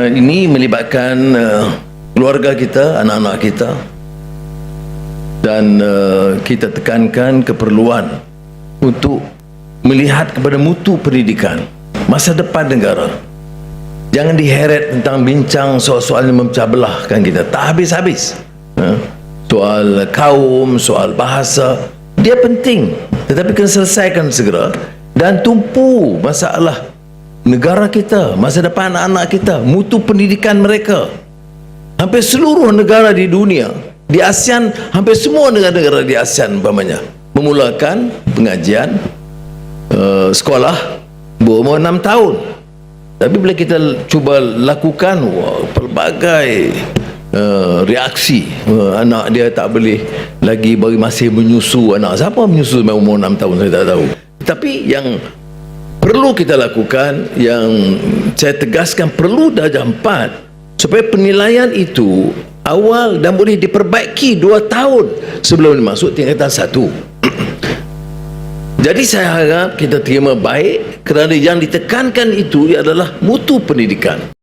Ini melibatkan keluarga kita, anak-anak kita, dan kita tekankan keperluan untuk melihat kepada mutu pendidikan, masa depan negara. Jangan diheret tentang bincang soal-soal yang memecah belahkan kita, tak habis-habis. Soal kaum, soal bahasa, dia penting, tetapi kena selesaikan segera dan tumpu masalah negara kita, masa depan anak-anak kita, mutu pendidikan mereka. Hampir seluruh negara di dunia, di ASEAN, hampir semua negara-negara di ASEAN umpamanya memulakan pengajian sekolah berumur 6 tahun. Tapi bila kita cuba lakukan pelbagai reaksi, anak dia tak boleh lagi, masih menyusu. Anak siapa menyusu sampai umur 6 tahun, saya tak tahu. Tapi yang perlu kita lakukan, yang saya tegaskan, perlu darjah 4 supaya penilaian itu awal dan boleh diperbaiki 2 tahun sebelum masuk tingkatan 1. Jadi saya harap kita terima baik, kerana yang ditekankan itu adalah mutu pendidikan.